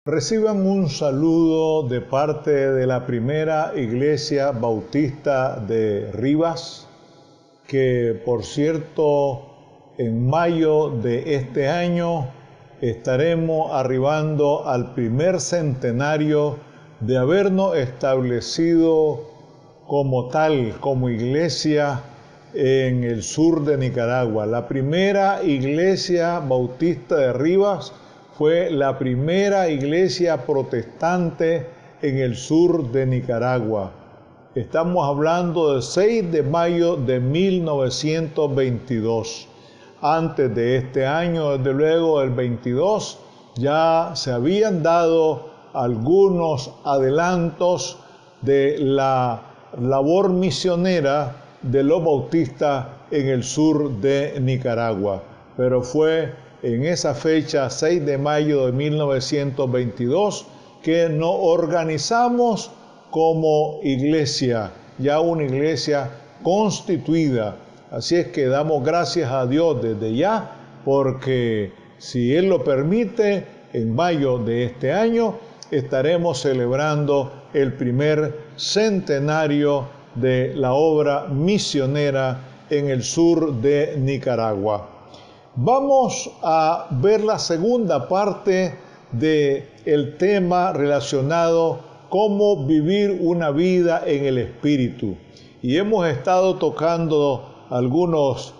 Reciban un saludo de parte de la primera Iglesia Bautista de Rivas, que por cierto en mayo de este año estaremos arribando al primer centenario de habernos establecido como tal, como iglesia en el sur de Nicaragua. La primera Iglesia Bautista de Rivas fue la primera iglesia protestante en el sur de Nicaragua. Estamos hablando del 6 de mayo de 1922. Antes de este año, desde luego, el 22, ya se habían dado algunos adelantos de la labor misionera de los bautistas en el sur de Nicaragua. Pero fue en esa fecha, 6 de mayo de 1922, que nos organizamos como iglesia, ya una iglesia constituida. Así es que damos gracias a Dios desde ya, porque si Él lo permite, en mayo de este año estaremos celebrando el primer centenario de la obra misionera en el sur de Nicaragua. Vamos a ver la segunda parte del tema relacionado cómo vivir una vida en el Espíritu. Y hemos estado tocando algunos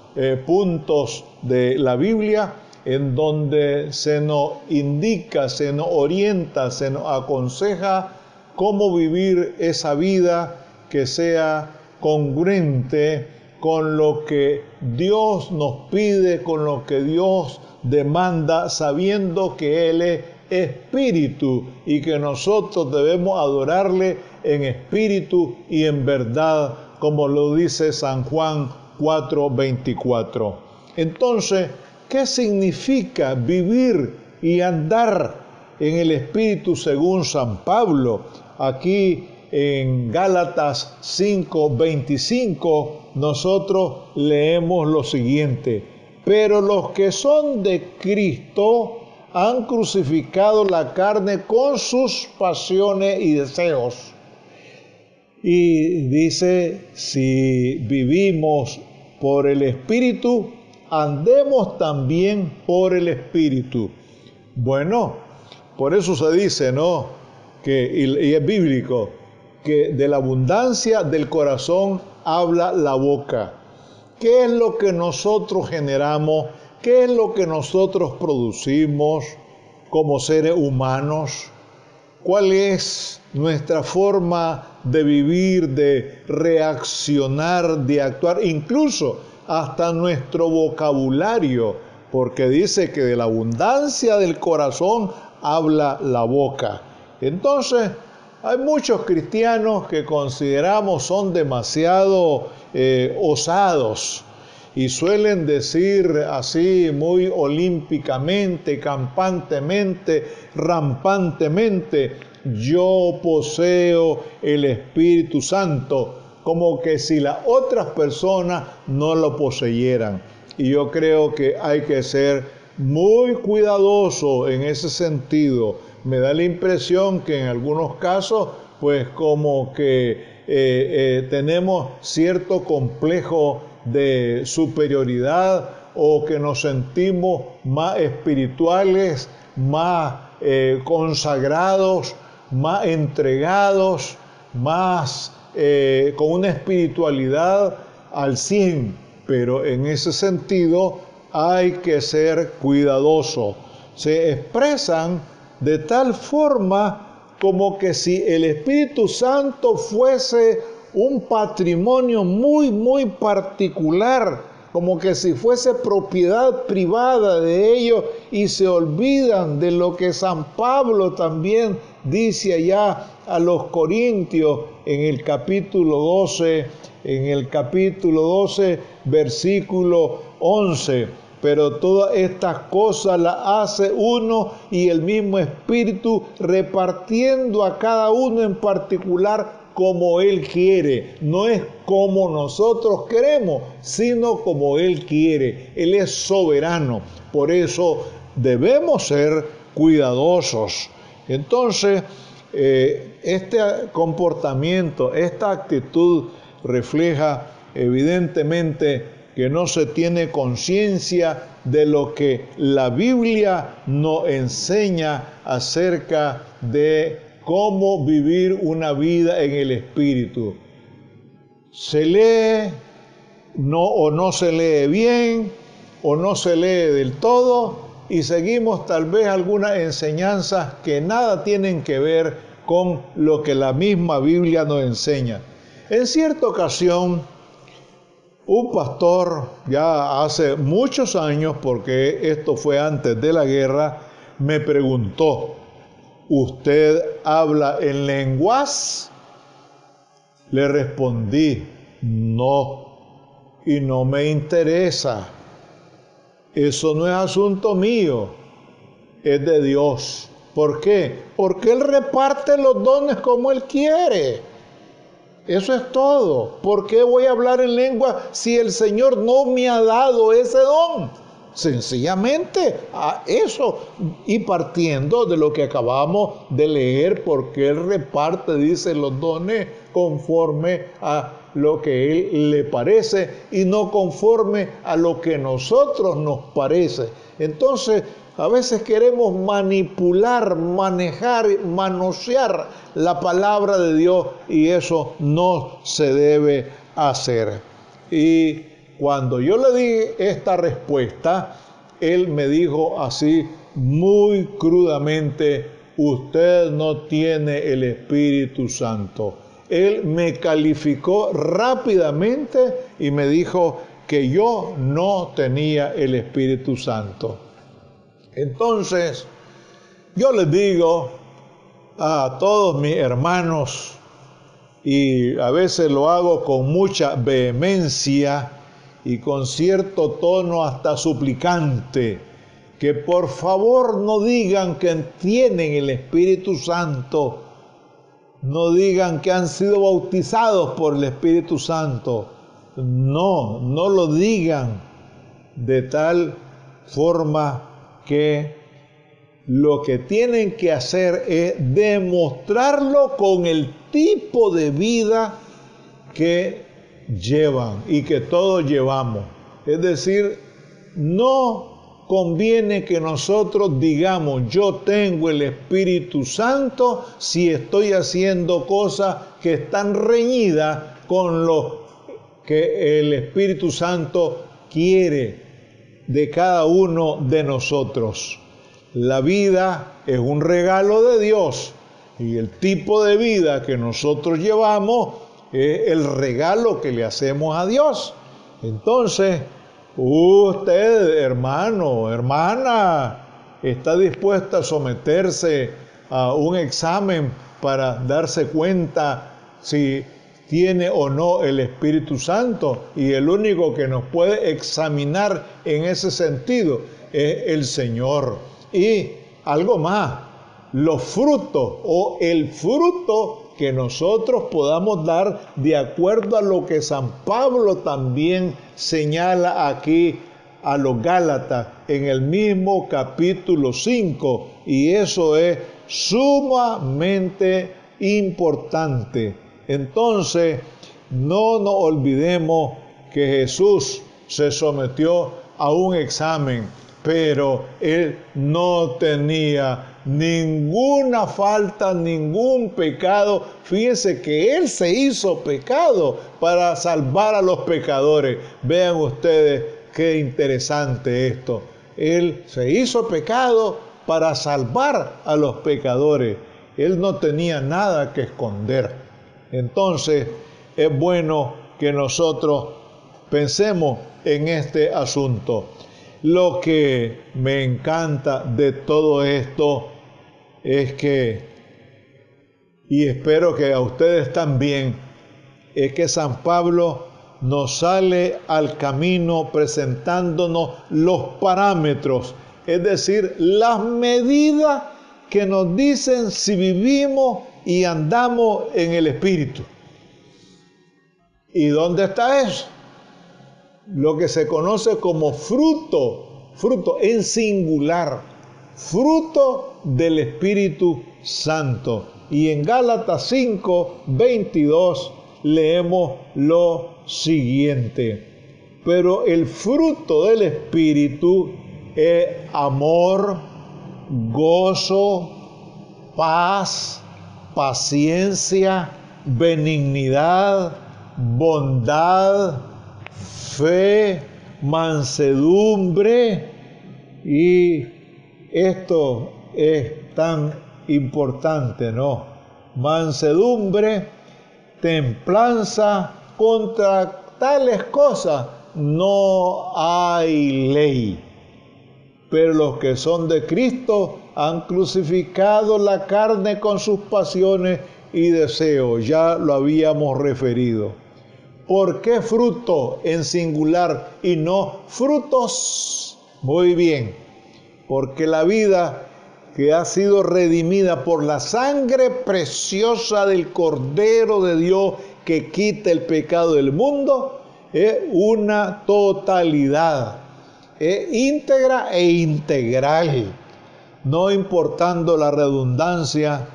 puntos de la Biblia en donde se nos indica, se nos orienta, se nos aconseja cómo vivir esa vida que sea congruente con lo que Dios nos pide, con lo que Dios demanda, sabiendo que Él es espíritu y que nosotros debemos adorarle en espíritu y en verdad, como lo dice San Juan 4:24. Entonces, ¿qué significa vivir y andar en el espíritu según San Pablo? Aquí en Gálatas 5:25 nosotros leemos lo siguiente: pero los que son de Cristo han crucificado la carne con sus pasiones y deseos. Y dice, si vivimos por el Espíritu, andemos también por el Espíritu. Bueno, por eso se dice, ¿no? Y es bíblico, que de la abundancia del corazón habla la boca. ¿Qué es lo que nosotros generamos? ¿Qué es lo que nosotros producimos como seres humanos? ¿Cuál es nuestra forma de vivir, de reaccionar, de actuar? Incluso hasta nuestro vocabulario, porque dice que de la abundancia del corazón habla la boca. Entonces, hay muchos cristianos que consideramos son demasiado osados y suelen decir así muy olímpicamente, campantemente, rampantemente: yo poseo el Espíritu Santo, como que si las otras personas no lo poseyeran. Y yo creo que hay que ser muy cuidadoso en ese sentido. Me da la impresión que en algunos casos, pues como que tenemos cierto complejo de superioridad, o que nos sentimos más espirituales, más consagrados, más entregados, más con una espiritualidad al 100. Pero en ese sentido hay que ser cuidadoso. Se expresan de tal forma como que si el Espíritu Santo fuese un patrimonio muy, muy particular, como que si fuese propiedad privada de ellos, y se olvidan de lo que San Pablo también dice allá a los Corintios en el capítulo 12, versículo 11. Pero todas estas cosas las hace uno y el mismo Espíritu, repartiendo a cada uno en particular como Él quiere. No es como nosotros queremos, sino como Él quiere. Él es soberano. Por eso debemos ser cuidadosos Entonces, este comportamiento, esta actitud refleja evidentemente que no se tiene conciencia de lo que la Biblia nos enseña acerca de cómo vivir una vida en el Espíritu. Se lee o no se lee bien, o no se lee del todo, y seguimos tal vez algunas enseñanzas que nada tienen que ver con lo que la misma Biblia nos enseña. En cierta ocasión, un pastor, ya hace muchos años, porque esto fue antes de la guerra, me preguntó: ¿usted habla en lenguas? Le respondí: no, y no me interesa. Eso no es asunto mío, es de Dios. ¿Por qué? Porque Él reparte los dones como Él quiere. Eso es todo. ¿Por qué voy a hablar en lengua si el Señor no me ha dado ese don? Sencillamente a eso, y partiendo de lo que acabamos de leer, porque Él reparte, dice, los dones conforme a lo que Él le parece y no conforme a lo que a nosotros nos parece. Entonces, a veces queremos manipular, manejar, manosear la palabra de Dios, y eso no se debe hacer. Y cuando yo le di esta respuesta, él me dijo así muy crudamente: usted no tiene el Espíritu Santo. Él me calificó rápidamente y me dijo que yo no tenía el Espíritu Santo. Entonces, yo les digo a todos mis hermanos, y a veces lo hago con mucha vehemencia y con cierto tono hasta suplicante, que por favor no digan que tienen el Espíritu Santo, no digan que han sido bautizados por el Espíritu Santo. No lo digan, de tal forma que lo que tienen que hacer es demostrarlo con el tipo de vida que llevan y que todos llevamos. Es decir, no conviene que nosotros digamos yo tengo el Espíritu Santo si estoy haciendo cosas que están reñidas con lo que el Espíritu Santo quiere de cada uno de nosotros. La vida es un regalo de Dios, y el tipo de vida que nosotros llevamos es el regalo que le hacemos a Dios. Entonces, usted, hermano, hermana, está dispuesta a someterse a un examen para darse cuenta si tiene o no el Espíritu Santo, y el único que nos puede examinar en ese sentido es el Señor. Y algo más, los frutos o el fruto que nosotros podamos dar de acuerdo a lo que San Pablo también señala aquí a los Gálatas en el mismo capítulo 5, y eso es sumamente importante. Entonces, no nos olvidemos que Jesús se sometió a un examen, pero Él no tenía ninguna falta, ningún pecado. Fíjense que Él se hizo pecado para salvar a los pecadores. Vean ustedes qué interesante esto. Él se hizo pecado para salvar a los pecadores. Él no tenía nada que esconder. Entonces, es bueno que nosotros pensemos en este asunto. Lo que me encanta de todo esto es que, y espero que a ustedes también, es que San Pablo nos sale al camino presentándonos los parámetros, es decir, las medidas que nos dicen si vivimos y andamos en el Espíritu. ¿Y dónde está eso? Lo que se conoce como fruto en singular. fruto del Espíritu Santo. Y en Gálatas 5:22 leemos lo siguiente: pero el fruto del Espíritu es amor, gozo, paz, paciencia, benignidad, bondad, fe, mansedumbre. Y esto es tan importante, ¿no? Mansedumbre, templanza, contra tales cosas no hay ley. Pero los que son de Cristo han crucificado la carne con sus pasiones y deseos. Ya lo habíamos referido. ¿Por qué fruto en singular y no frutos? Muy bien, porque la vida que ha sido redimida por la sangre preciosa del Cordero de Dios que quita el pecado del mundo es una totalidad, es íntegra e integral, no importando la redundancia,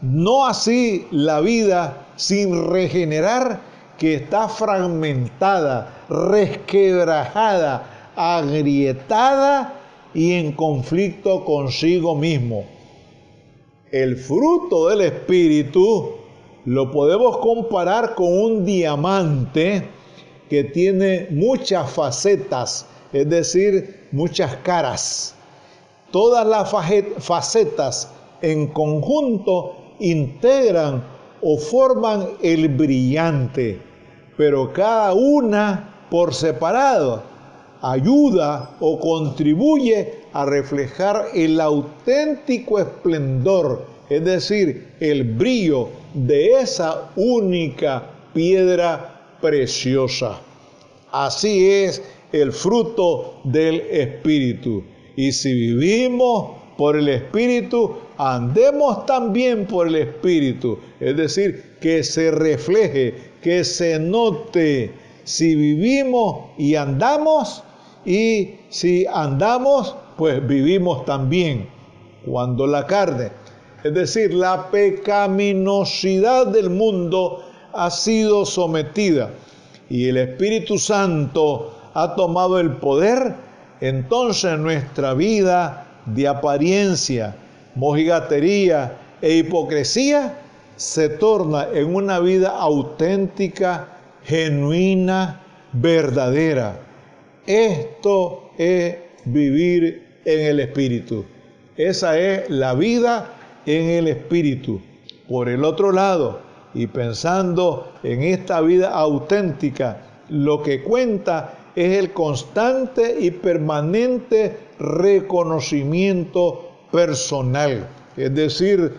no así la vida sin regenerar, que está fragmentada, resquebrajada, agrietada y en conflicto consigo mismo. El fruto del Espíritu lo podemos comparar con un diamante que tiene muchas facetas, es decir, muchas caras. Todas las facetas en conjunto integran o forman el brillante, pero cada una por separado ayuda o contribuye a reflejar el auténtico esplendor, es decir, el brillo de esa única piedra preciosa. Así es el fruto del Espíritu. Y si vivimos por el Espíritu, andemos también por el Espíritu. Es decir, que se refleje, que se note. Si vivimos y andamos, y si andamos, pues vivimos también. Cuando la carne, es decir, la pecaminosidad del mundo ha sido sometida y el Espíritu Santo ha tomado el poder, entonces nuestra vida de apariencia, mojigatería e hipocresía se torna en una vida auténtica, genuina, verdadera. Esto es vivir en el Espíritu. Esa es la vida en el Espíritu. Por el otro lado, y pensando en esta vida auténtica, lo que cuenta es el constante y permanente reconocimiento personal. Es decir,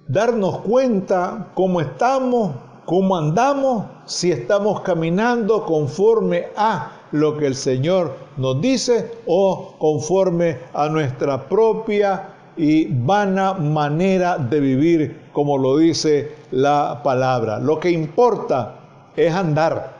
darnos cuenta cómo estamos, cómo andamos, si estamos caminando conforme a lo que el Señor nos dice o conforme a nuestra propia y vana manera de vivir, como lo dice la palabra. Lo que importa es andar,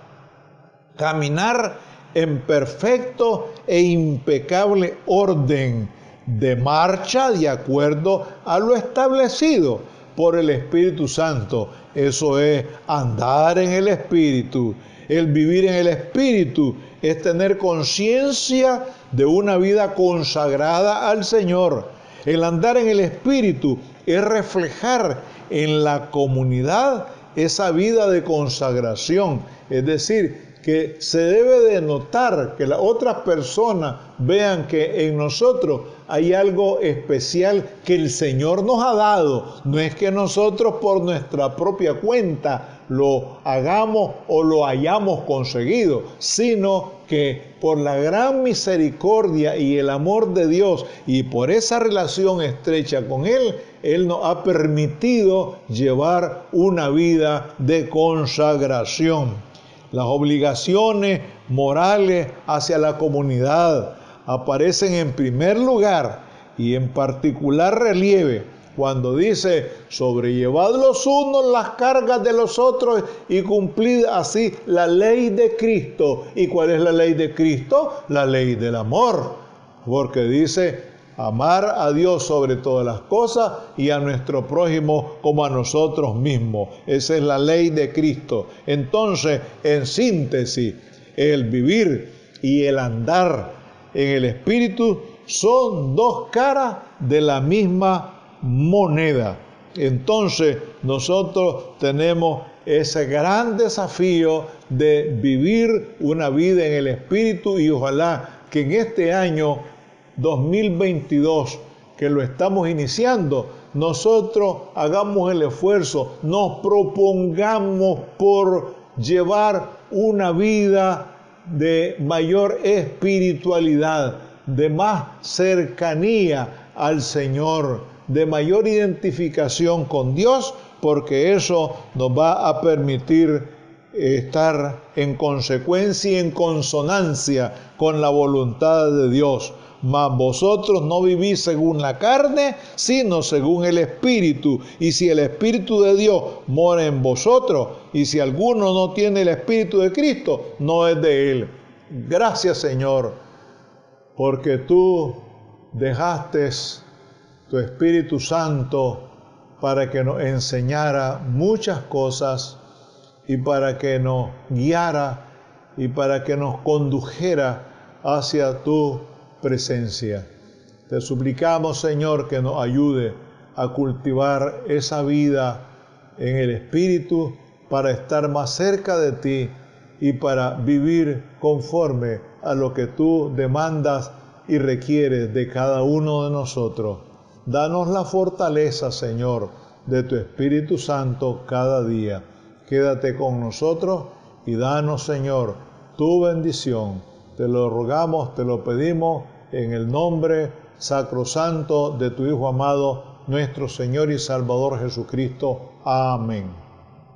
caminar en perfecto e impecable orden de marcha de acuerdo a lo establecido por el Espíritu Santo. Eso es andar en el Espíritu. El vivir en el Espíritu es tener conciencia de una vida consagrada al Señor. El andar en el Espíritu es reflejar en la comunidad esa vida de consagración. Es decir, que se debe de notar, que las otras personas vean que en nosotros hay algo especial que el Señor nos ha dado. No es que nosotros por nuestra propia cuenta lo hagamos o lo hayamos conseguido, sino que por la gran misericordia y el amor de Dios y por esa relación estrecha con Él, Él nos ha permitido llevar una vida de consagración. Las obligaciones morales hacia la comunidad aparecen en primer lugar y en particular relieve cuando dice: sobrellevad los unos las cargas de los otros y cumplid así la ley de Cristo. ¿Y cuál es la ley de Cristo? La ley del amor. Porque dice: amar a Dios sobre todas las cosas y a nuestro prójimo como a nosotros mismos. Esa es la ley de Cristo. Entonces, en síntesis, el vivir y el andar en el Espíritu son dos caras de la misma moneda. Entonces, nosotros tenemos ese gran desafío de vivir una vida en el Espíritu y ojalá que en este año 2022, que lo estamos iniciando, nosotros hagamos el esfuerzo, nos propongamos por llevar una vida de mayor espiritualidad, de más cercanía al Señor, de mayor identificación con Dios, porque eso nos va a permitir estar en consecuencia y en consonancia con la voluntad de Dios. Mas vosotros no vivís según la carne, sino según el Espíritu. Y si el Espíritu de Dios mora en vosotros, y si alguno no tiene el Espíritu de Cristo, no es de Él. Gracias, Señor, porque tú dejaste tu Espíritu Santo para que nos enseñara muchas cosas y para que nos guiara y para que nos condujera hacia tu presencia. Te suplicamos, Señor, que nos ayude a cultivar esa vida en el Espíritu para estar más cerca de ti y para vivir conforme a lo que tú demandas y requieres de cada uno de nosotros. Danos la fortaleza, Señor, de tu Espíritu Santo cada día. Quédate con nosotros y danos, Señor, tu bendición. Te lo rogamos, te lo pedimos en el nombre sacrosanto de tu Hijo amado, nuestro Señor y Salvador Jesucristo. Amén.